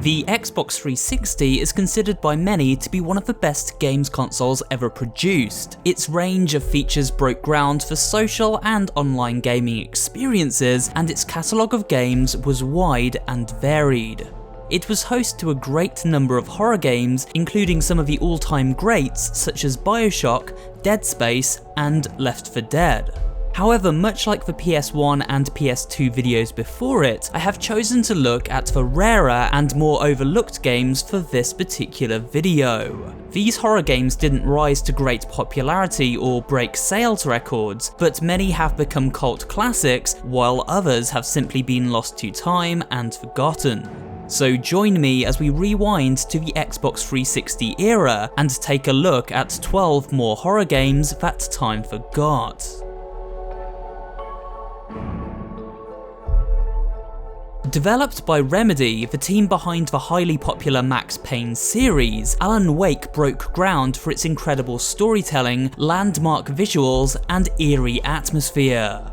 The Xbox 360 is considered by many to be one of the best games consoles ever produced. Its range of features broke ground for social and online gaming experiences, and its catalogue of games was wide and varied. It was host to a great number of horror games, including some of the all-time greats such as BioShock, Dead Space, and Left 4 Dead. However, much like the PS1 and PS2 videos before it, I have chosen to look at the rarer and more overlooked games for this particular video. These horror games didn't rise to great popularity or break sales records, but many have become cult classics, while others have simply been lost to time and forgotten. So join me as we rewind to the Xbox 360 era and take a look at 12 more horror games that time forgot. Developed by Remedy, the team behind the highly popular Max Payne series, Alan Wake broke ground for its incredible storytelling, landmark visuals, and eerie atmosphere.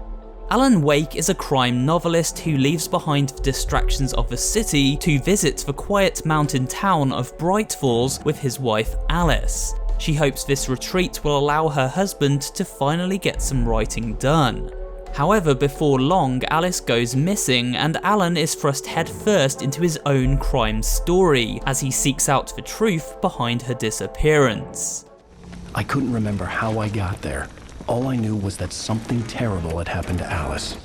Alan Wake is a crime novelist who leaves behind the distractions of the city to visit the quiet mountain town of Bright Falls with his wife Alice. She hopes this retreat will allow her husband to finally get some writing done. However, before long, Alice goes missing and Alan is thrust headfirst into his own crime story as he seeks out the truth behind her disappearance. I couldn't remember how I got there. All I knew was that something terrible had happened to Alice.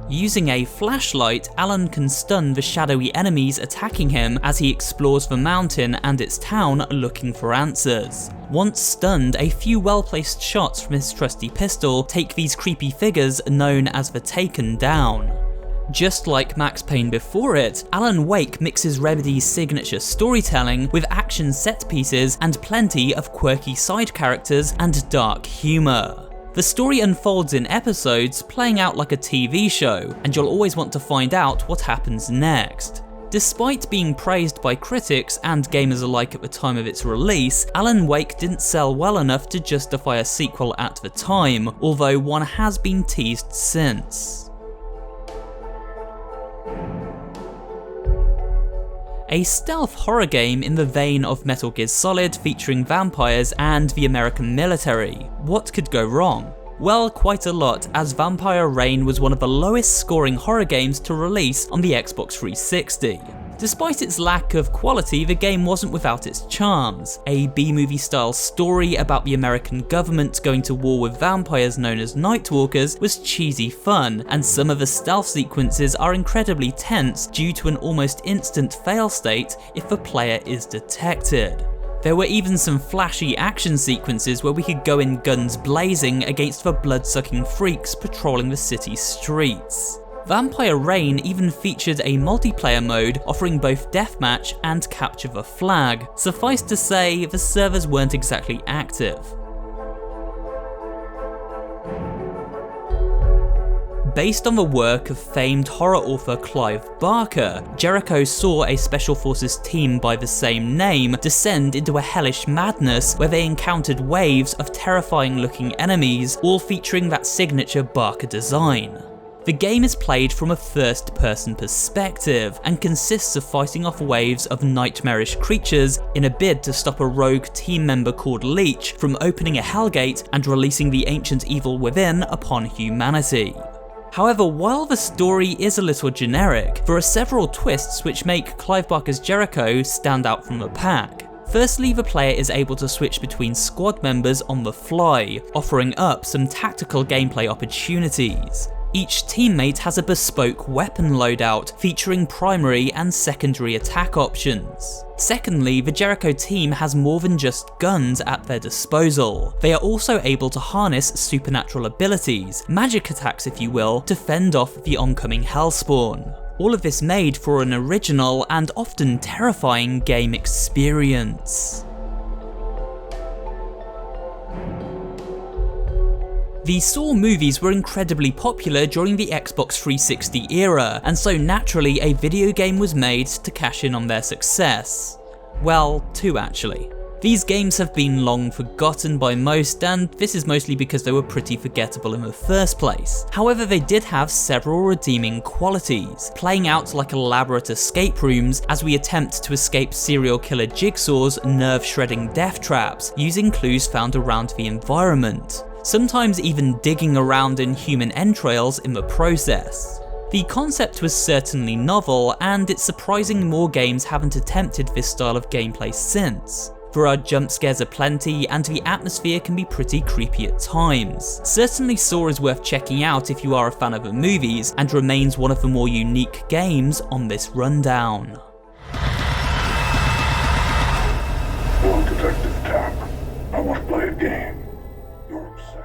Using a flashlight, Alan can stun the shadowy enemies attacking him as he explores the mountain and its town looking for answers. Once stunned, a few well-placed shots from his trusty pistol take these creepy figures known as the Taken down. Just like Max Payne before it, Alan Wake mixes Remedy's signature storytelling with action set pieces and plenty of quirky side characters and dark humour. The story unfolds in episodes, playing out like a TV show, and you'll always want to find out what happens next. Despite being praised by critics and gamers alike at the time of its release, Alan Wake didn't sell well enough to justify a sequel at the time, although one has been teased since. A stealth horror game in the vein of Metal Gear Solid featuring vampires and the American military. What could go wrong? Well, quite a lot, as Vampire Reign was one of the lowest scoring horror games to release on the Xbox 360. Despite its lack of quality, the game wasn't without its charms. A B-movie style story about the American government going to war with vampires known as Nightwalkers was cheesy fun, and some of the stealth sequences are incredibly tense due to an almost instant fail state if the player is detected. There were even some flashy action sequences where we could go in guns blazing against the blood-sucking freaks patrolling the city streets. Vampire Reign even featured a multiplayer mode offering both deathmatch and capture the flag. Suffice to say, the servers weren't exactly active. Based on the work of famed horror author Clive Barker, Jericho saw a Special Forces team by the same name descend into a hellish madness where they encountered waves of terrifying looking enemies, all featuring that signature Barker design. The game is played from a first-person perspective and consists of fighting off waves of nightmarish creatures in a bid to stop a rogue team member called Leech from opening a hellgate and releasing the ancient evil within upon humanity. However, while the story is a little generic, there are several twists which make Clive Barker's Jericho stand out from the pack. Firstly, the player is able to switch between squad members on the fly, offering up some tactical gameplay opportunities. Each teammate has a bespoke weapon loadout, featuring primary and secondary attack options. Secondly, the Jericho team has more than just guns at their disposal. They are also able to harness supernatural abilities, magic attacks if you will, to fend off the oncoming hellspawn. All of this made for an original and often terrifying game experience. The Saw movies were incredibly popular during the Xbox 360 era, and so naturally a video game was made to cash in on their success. Well, two actually. These games have been long forgotten by most, and this is mostly because they were pretty forgettable in the first place. However, they did have several redeeming qualities, playing out like elaborate escape rooms as we attempt to escape serial killer Jigsaw's nerve-shredding death traps using clues found around the environment, sometimes even digging around in human entrails in the process. The concept was certainly novel, and it's surprising more games haven't attempted this style of gameplay since. There are jump scares aplenty, and the atmosphere can be pretty creepy at times. Certainly Saw is worth checking out if you are a fan of the movies, and remains one of the more unique games on this rundown. Hello, Detective Tapp. I want to play a game. Your obsession.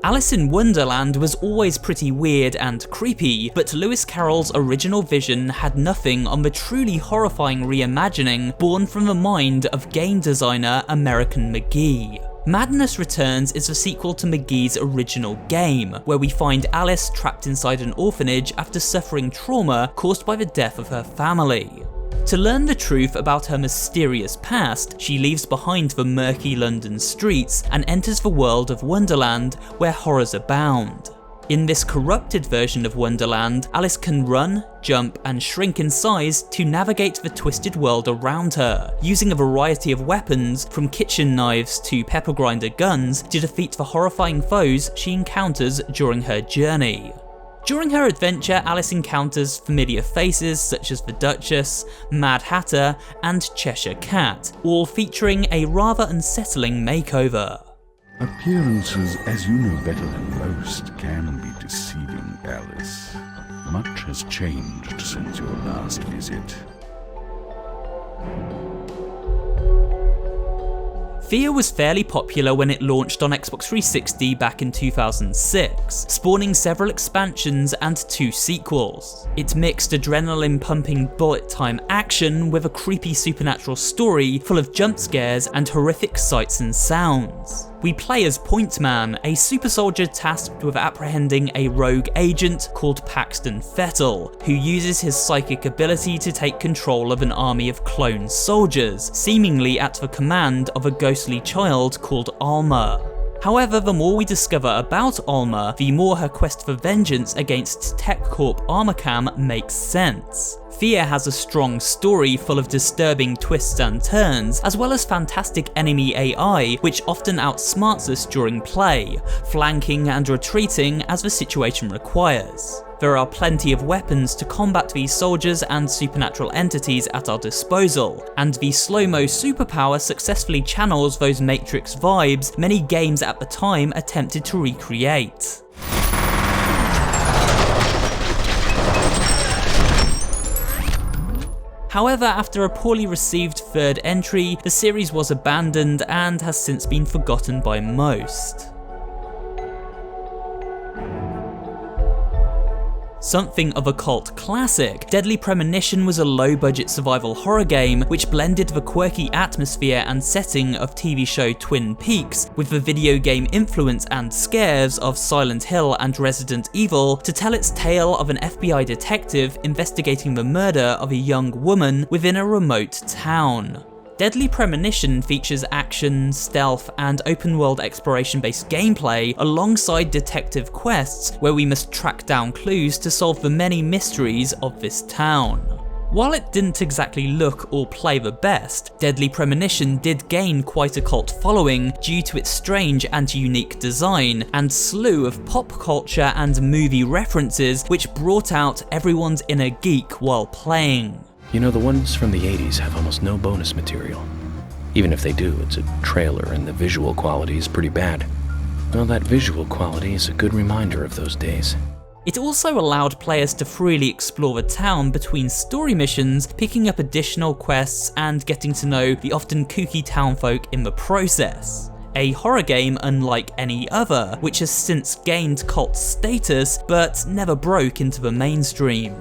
Alice in Wonderland was always pretty weird and creepy, but Lewis Carroll's original vision had nothing on the truly horrifying reimagining born from the mind of game designer American McGee. Madness Returns is the sequel to McGee's original game, where we find Alice trapped inside an orphanage after suffering trauma caused by the death of her family. To learn the truth about her mysterious past, she leaves behind the murky London streets and enters the world of Wonderland, where horrors abound. In this corrupted version of Wonderland, Alice can run, jump, and shrink in size to navigate the twisted world around her, using a variety of weapons from kitchen knives to pepper grinder guns to defeat the horrifying foes she encounters during her journey. During her adventure, Alice encounters familiar faces such as the Duchess, Mad Hatter, and Cheshire Cat, all featuring a rather unsettling makeover. Appearances, as you know better than most, can be deceiving, Alice. Much has changed since your last visit. F.E.A.R was fairly popular when it launched on Xbox 360 back in 2006, spawning several expansions and 2 sequels. It mixed adrenaline-pumping bullet-time action with a creepy supernatural story full of jump scares and horrific sights and sounds. We play as Point Man, a super soldier tasked with apprehending a rogue agent called Paxton Fettel, who uses his psychic ability to take control of an army of clone soldiers, seemingly at the command of a ghostly child called Alma. However, the more we discover about Alma, the more her quest for vengeance against TechCorp Armorcam makes sense. F.E.A.R has a strong story full of disturbing twists and turns, as well as fantastic enemy AI which often outsmarts us during play, flanking and retreating as the situation requires. There are plenty of weapons to combat these soldiers and supernatural entities at our disposal, and the slow-mo superpower successfully channels those Matrix vibes many games at the time attempted to recreate. However, after a poorly received third entry, the series was abandoned and has since been forgotten by most. Something of a cult classic, Deadly Premonition was a low-budget survival horror game which blended the quirky atmosphere and setting of TV show Twin Peaks with the video game influence and scares of Silent Hill and Resident Evil to tell its tale of an FBI detective investigating the murder of a young woman within a remote town. Deadly Premonition features action, stealth, and open-world exploration-based gameplay alongside detective quests where we must track down clues to solve the many mysteries of this town. While it didn't exactly look or play the best, Deadly Premonition did gain quite a cult following due to its strange and unique design and slew of pop culture and movie references which brought out everyone's inner geek while playing. You know, the ones from the 80s have almost no bonus material. Even if they do, it's a trailer and the visual quality is pretty bad. Well, that visual quality is a good reminder of those days. It also allowed players to freely explore the town between story missions, picking up additional quests and getting to know the often kooky townfolk in the process. A horror game unlike any other, which has since gained cult status but never broke into the mainstream.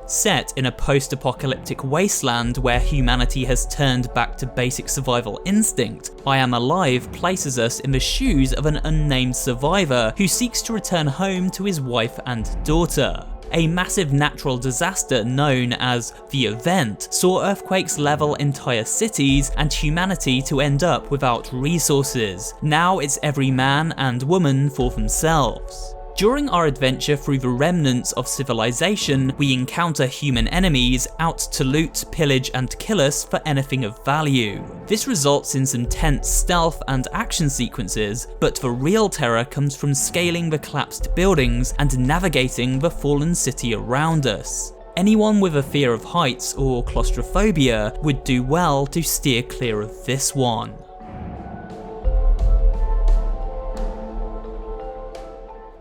Set in a post-apocalyptic wasteland where humanity has turned back to basic survival instinct, I Am Alive places us in the shoes of an unnamed survivor who seeks to return home to his wife and daughter. a massive natural disaster known as the Event saw earthquakes level entire cities and humanity to end up without resources. Now it's every man and woman for themselves. During our adventure through the remnants of civilization, we encounter human enemies out to loot, pillage and kill us for anything of value. This results in some tense stealth and action sequences, but the real terror comes from scaling the collapsed buildings and navigating the fallen city around us. Anyone with a fear of heights or claustrophobia would do well to steer clear of this one.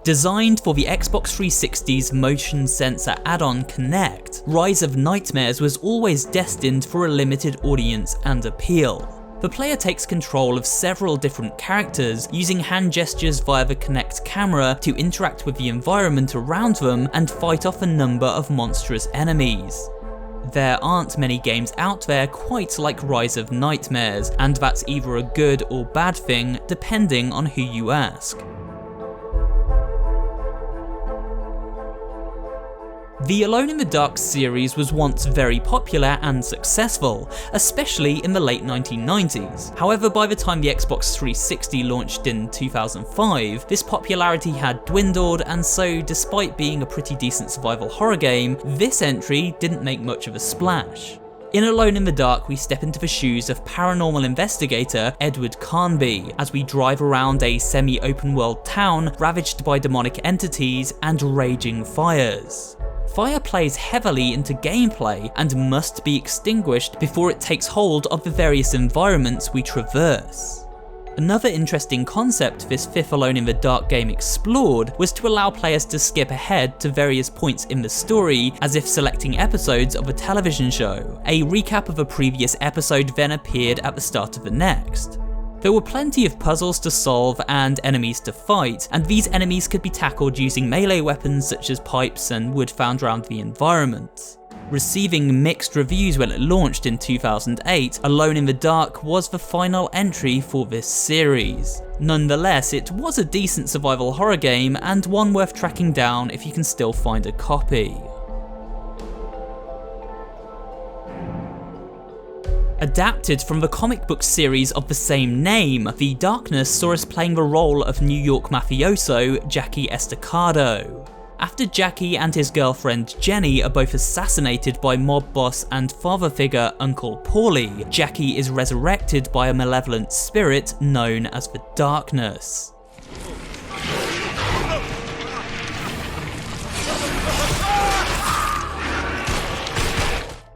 Designed for the Xbox 360's motion sensor add-on Kinect, Rise of Nightmares was always destined for a limited audience and appeal. The player takes control of several different characters, using hand gestures via the Kinect camera to interact with the environment around them and fight off a number of monstrous enemies. There aren't many games out there quite like Rise of Nightmares, and that's either a good or bad thing depending on who you ask. The Alone in the Dark series was once very popular and successful, especially in the late 1990s. However, by the time the Xbox 360 launched in 2005, this popularity had dwindled, and so despite being a pretty decent survival horror game, this entry didn't make much of a splash. In Alone in the Dark, we step into the shoes of paranormal investigator Edward Carnby as we drive around a semi-open world town ravaged by demonic entities and raging fires. Fire plays heavily into gameplay and must be extinguished before it takes hold of the various environments we traverse. Another interesting concept this fifth Alone in the Dark game explored was to allow players to skip ahead to various points in the story as if selecting episodes of a television show. A recap of a previous episode then appeared at the start of the next. There were plenty of puzzles to solve and enemies to fight, and these enemies could be tackled using melee weapons such as pipes and wood found around the environment. Receiving mixed reviews when it launched in 2008, Alone in the Dark was the final entry for this series. Nonetheless, it was a decent survival horror game and one worth tracking down if you can still find a copy. Adapted from the comic book series of the same name, The Darkness saw us playing the role of New York mafioso Jackie Estacado. After Jackie and his girlfriend Jenny are both assassinated by mob boss and father figure Uncle Paulie, Jackie is resurrected by a malevolent spirit known as the Darkness.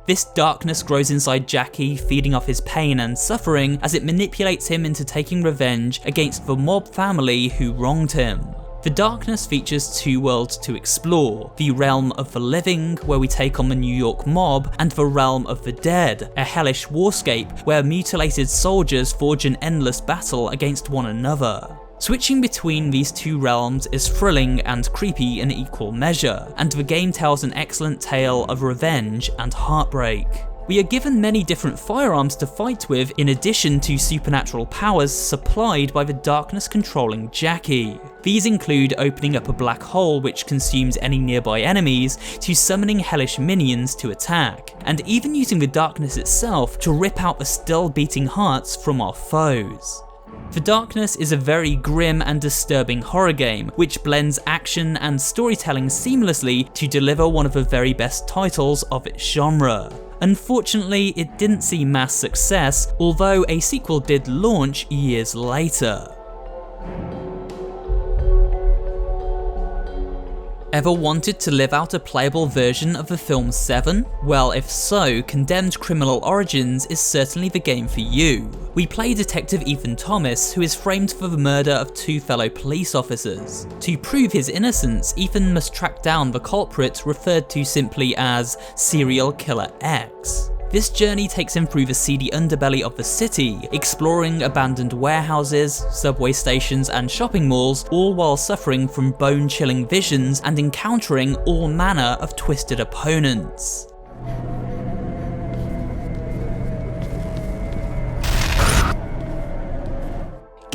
This darkness grows inside Jackie, feeding off his pain and suffering as it manipulates him into taking revenge against the mob family who wronged him. The Darkness features two worlds to explore, the realm of the living, where we take on the New York mob, and the realm of the dead, a hellish warscape where mutilated soldiers forge an endless battle against one another. Switching between these two realms is thrilling and creepy in equal measure, and the game tells an excellent tale of revenge and heartbreak. We are given many different firearms to fight with in addition to supernatural powers supplied by the Darkness controlling Jackie. These include opening up a black hole which consumes any nearby enemies, to summoning hellish minions to attack, and even using the Darkness itself to rip out the still beating hearts from our foes. The Darkness is a very grim and disturbing horror game, which blends action and storytelling seamlessly to deliver one of the very best titles of its genre. Unfortunately, it didn't see mass success, although a sequel did launch years later. Ever wanted to live out a playable version of the film Seven? Well, if so, Condemned Criminal Origins is certainly the game for you. We play Detective Ethan Thomas, who is framed for the murder of two fellow police officers. To prove his innocence, Ethan must track down the culprit, referred to simply as Serial Killer X. This journey takes him through the seedy underbelly of the city, exploring abandoned warehouses, subway stations and shopping malls, all while suffering from bone-chilling visions and encountering all manner of twisted opponents.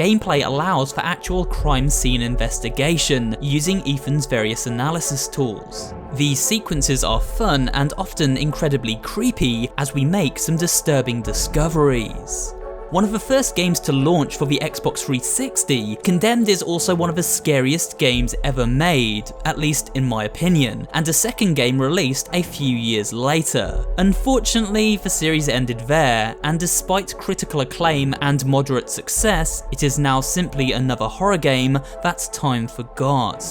gameplay allows for actual crime scene investigation, using Ethan's various analysis tools. These sequences are fun and often incredibly creepy as we make some disturbing discoveries. One of the first games to launch for the Xbox 360, Condemned is also one of the scariest games ever made, at least in my opinion, and a second game released a few years later. Unfortunately, the series ended there, and despite critical acclaim and moderate success, it is now simply another horror game that time forgot.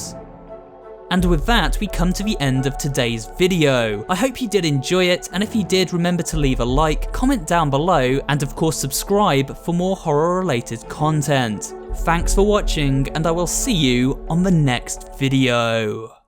And with that, we come to the end of today's video. I hope you did enjoy it, and if you did, remember to leave a like, comment down below, and of course subscribe for more horror-related content. Thanks for watching, and I will see you on the next video.